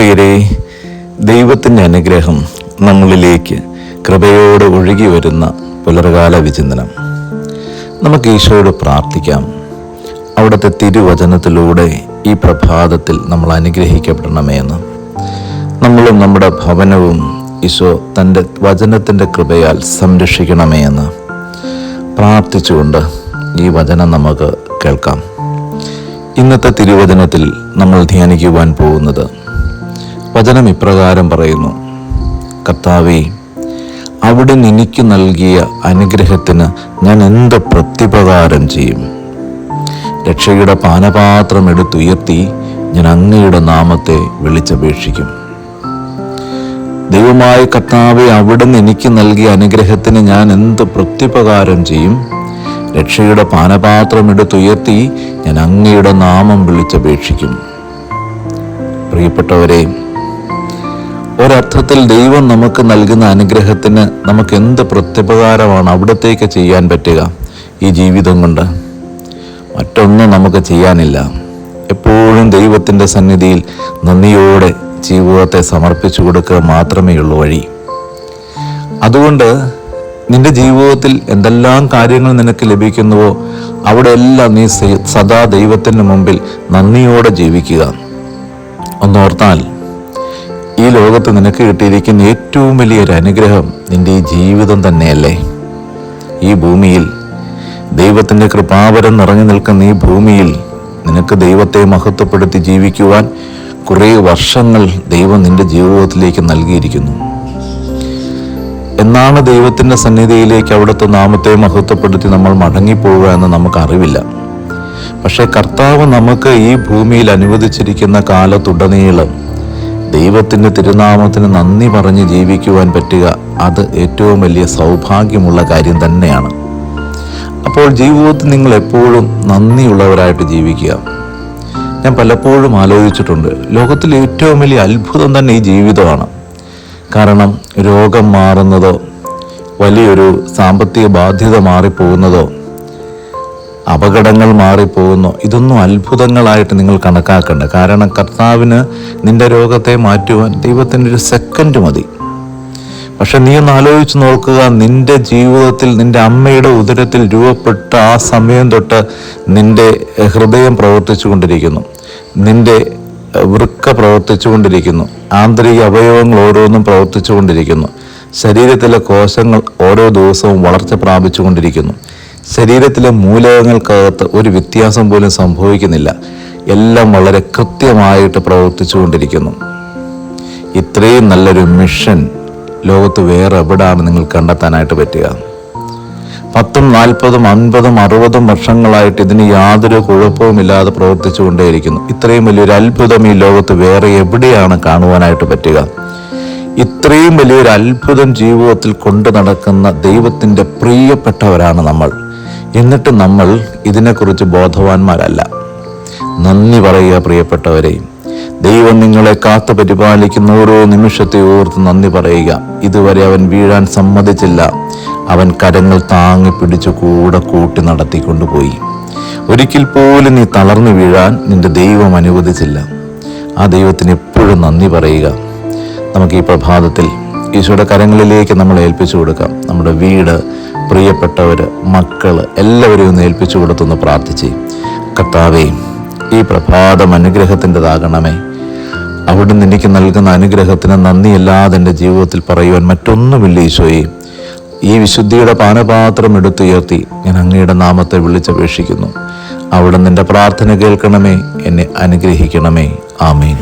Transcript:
പ്രിയരെ, ദൈവത്തിൻ്റെ അനുഗ്രഹം നമ്മളിലേക്ക് കൃപയോടെ ഒഴുകി വരുന്ന പുലർകാല വിചിന്തനം. നമുക്ക് ഈശോയോട് പ്രാർത്ഥിക്കാം. അവിടുത്തെ തിരുവചനത്തിലൂടെ ഈ പ്രഭാതത്തിൽ നമ്മൾ അനുഗ്രഹിക്കപ്പെടണമേ എന്ന്. നമ്മളും നമ്മുടെ ഭവനവും ഈശോ തൻ്റെ വചനത്തിൻ്റെ കൃപയാൽ സംരക്ഷിക്കണമേ എന്ന് പ്രാർത്ഥിച്ചുകൊണ്ട് ഈ വചനം നമുക്ക് കേൾക്കാം. ഇന്നത്തെ തിരുവചനത്തിൽ നമ്മൾ ധ്യാനിക്കുവാൻ പോകുന്നത് വചനം ഇപ്രകാരം പറയുന്നു: കർത്താവേ, അവിടുന്ന് എനിക്ക് നൽകിയ അനുഗ്രഹത്തിന് ഞാൻ എന്ത് പ്രത്യുപകാരം ചെയ്യും? രക്ഷയുടെ പാനപാത്രം എടുത്തുയർത്തി ഞാൻ അങ്ങയുടെ നാമത്തെ വിളിച്ചപേക്ഷിക്കും. ദൈവമായ കർത്താവേ, അവിടുന്ന് എനിക്ക് നൽകിയ അനുഗ്രഹത്തിന് ഞാൻ എന്ത് പ്രത്യുപകാരം ചെയ്യും? രക്ഷയുടെ പാനപാത്രം എടുത്തുയർത്തി ഞാൻ അങ്ങയുടെ നാമം വിളിച്ചപേക്ഷിക്കും. പ്രിയപ്പെട്ടവരെ, ഒരർത്ഥത്തിൽ ദൈവം നമുക്ക് നൽകുന്ന അനുഗ്രഹത്തിന് നമുക്ക് എന്ത് പ്രത്യുപകാരമാണ് അവിടത്തേക്ക് ചെയ്യാൻ പറ്റുക? ഈ ജീവിതം കൊണ്ട് മറ്റൊന്നും നമുക്ക് ചെയ്യാനില്ല. എപ്പോഴും ദൈവത്തിൻ്റെ സന്നിധിയിൽ നന്ദിയോടെ ജീവിതത്തെ സമർപ്പിച്ചു കൊടുക്കുക മാത്രമേ ഉള്ളൂ വഴി. അതുകൊണ്ട് നിന്റെ ജീവിതത്തിൽ എന്തെല്ലാം കാര്യങ്ങൾ നിനക്ക് ലഭിക്കുന്നുവോ അവിടെ എല്ലാം നീ സദാ ദൈവത്തിൻ്റെ മുമ്പിൽ നന്ദിയോടെ ജീവിക്കുക. ഒന്നോർത്താൽ, ഈ ലോകത്ത് നിനക്ക് കിട്ടിയിരിക്കുന്ന ഏറ്റവും വലിയൊരു അനുഗ്രഹം നിന്റെ ഈ ജീവിതം തന്നെയല്ലേ? ഈ ഭൂമിയിൽ ദൈവത്തിൻ്റെ കൃപാവരം നിറഞ്ഞു നിൽക്കുന്ന ഈ ഭൂമിയിൽ നിനക്ക് ദൈവത്തെ മഹത്വപ്പെടുത്തി ജീവിക്കുവാൻ കുറേ വർഷങ്ങൾ ദൈവം നിന്റെ ജീവിതത്തിലേക്ക് നൽകിയിരിക്കുന്നു. എന്നാണ് ദൈവത്തിൻ്റെ സന്നിധിയിലേക്ക് അവിടുത്തെ നാമത്തെ മഹത്വപ്പെടുത്തി നമ്മൾ മടങ്ങിപ്പോവുക എന്ന് നമുക്കറിവില്ല. പക്ഷേ കർത്താവ് നമുക്ക് ഈ ഭൂമിയിൽ അനുവദിച്ചിരിക്കുന്ന കാലത്തുടനീളം ദൈവത്തിൻ്റെ തിരുനാമത്തിന് നന്ദി പറഞ്ഞ് ജീവിക്കുവാൻ പറ്റുക, അത് ഏറ്റവും വലിയ സൗഭാഗ്യമുള്ള കാര്യം തന്നെയാണ്. അപ്പോൾ ജീവിതത്തിൽ നിങ്ങൾ എപ്പോഴും നന്ദിയുള്ളവരായിട്ട് ജീവിക്കുക. ഞാൻ പലപ്പോഴും ആലോചിച്ചിട്ടുണ്ട്, ലോകത്തിലെ ഏറ്റവും വലിയ അത്ഭുതം തന്നെ ഈ ജീവിതമാണ്. കാരണം രോഗം മാറുന്നതോ വലിയൊരു സാമ്പത്തിക ബാധ്യത മാറിപ്പോകുന്നതോ അപകടങ്ങൾ മാറിപ്പോകുന്നോ ഇതൊന്നും അത്ഭുതങ്ങളായിട്ട് നിങ്ങൾ കണക്കാക്കണ്ട. കാരണം കർത്താവിന് നിന്റെ രോഗത്തെ മാറ്റുവാൻ ദൈവത്തിൻ്റെ ഒരു സെക്കൻഡ് മതി. പക്ഷെ നീ ഒന്ന് ആലോചിച്ച് നോക്കുക, നിന്റെ ജീവിതത്തിൽ നിന്റെ അമ്മയുടെ ഉദരത്തിൽ രൂപപ്പെട്ട ആ സമയം തൊട്ട് നിന്റെ ഹൃദയം പ്രവർത്തിച്ചു കൊണ്ടിരിക്കുന്നു, നിന്റെ വൃക്ക പ്രവർത്തിച്ചു കൊണ്ടിരിക്കുന്നു, ആന്തരിക അവയവങ്ങൾ ഓരോന്നും പ്രവർത്തിച്ചു കൊണ്ടിരിക്കുന്നു, ശരീരത്തിലെ കോശങ്ങൾ ഓരോ ദിവസവും വളർച്ച പ്രാപിച്ചു കൊണ്ടിരിക്കുന്നു, ശരീരത്തിലെ മൂലകങ്ങൾക്കകത്ത് ഒരു വ്യത്യാസം പോലും സംഭവിക്കുന്നില്ല. എല്ലാം വളരെ കൃത്യമായിട്ട് പ്രവർത്തിച്ചു കൊണ്ടിരിക്കുന്നു. ഇത്രയും നല്ലൊരു മിഷൻ ലോകത്ത് വേറെ എവിടെയാണ് നിങ്ങൾ കണ്ടെത്താനായിട്ട് പറ്റുക? 10, 40, 50, 60 വർഷങ്ങളായിട്ട് ഇതിന് യാതൊരു കുഴപ്പവുമില്ലാതെ പ്രവർത്തിച്ചു കൊണ്ടേയിരിക്കുന്നു. ഇത്രയും വലിയൊരു അത്ഭുതം ഈ ലോകത്ത് വേറെ എവിടെയാണ് കാണുവാനായിട്ട് പറ്റുക? ഇത്രയും വലിയൊരു അത്ഭുതം ജീവിതത്തിൽ കൊണ്ടു നടക്കുന്ന ദൈവത്തിൻ്റെ പ്രിയപ്പെട്ടവരാണ് നമ്മൾ. എന്നിട്ട് നമ്മൾ ഇതിനെക്കുറിച്ച് ബോധവാന്മാരല്ല. നന്ദി പറയുക പ്രിയപ്പെട്ടവരെ. ദൈവം നിങ്ങളെ കാത്തു പരിപാലിക്കുന്ന ഓരോ നിമിഷത്തെ ഓർത്ത് നന്ദി പറയുക. ഇതുവരെ അവൻ വീഴാൻ സമ്മതിച്ചില്ല. അവൻ കരങ്ങൾ താങ്ങി പിടിച്ചു കൂടെ കൂട്ടി നടത്തിക്കൊണ്ടുപോയി. ഒരിക്കൽ പോലും നീ തളർന്നു വീഴാൻ നിന്റെ ദൈവം അനുവദിച്ചില്ല. ആ ദൈവത്തിന് എപ്പോഴും നന്ദി പറയുക. നമുക്ക് ഈ പ്രഭാതത്തിൽ ഈശോയുടെ കരങ്ങളിലേക്ക് നമ്മൾ ഏൽപ്പിച്ചു കൊടുക്കാം. നമ്മുടെ വീട്, പ്രിയപ്പെട്ടവർ, മക്കൾ എല്ലാവരെയും ഒന്ന് ഏൽപ്പിച്ചു കൊടുത്തൊന്ന് പ്രാർത്ഥിച്ച്, കർത്താവേ, ഈ പ്രഭാതം അനുഗ്രഹത്തിൻ്റെതാകണമേ. അവിടുന്ന് എനിക്ക് നൽകുന്ന അനുഗ്രഹത്തിന് നന്ദിയല്ലാതെ എൻ്റെ ജീവിതത്തിൽ പറയുവാൻ മറ്റൊന്നുമില്ല ഈശോയെ. ഈ വിശുദ്ധിയുടെ പാനപാത്രം എടുത്തുയർത്തി ഞാൻ അങ്ങയുടെ നാമത്തെ വിളിച്ചപേക്ഷിക്കുന്നു. അവിടുന്ന് എൻ്റെ പ്രാർത്ഥന കേൾക്കണമേ, എന്നെ അനുഗ്രഹിക്കണമേ. ആമേൻ.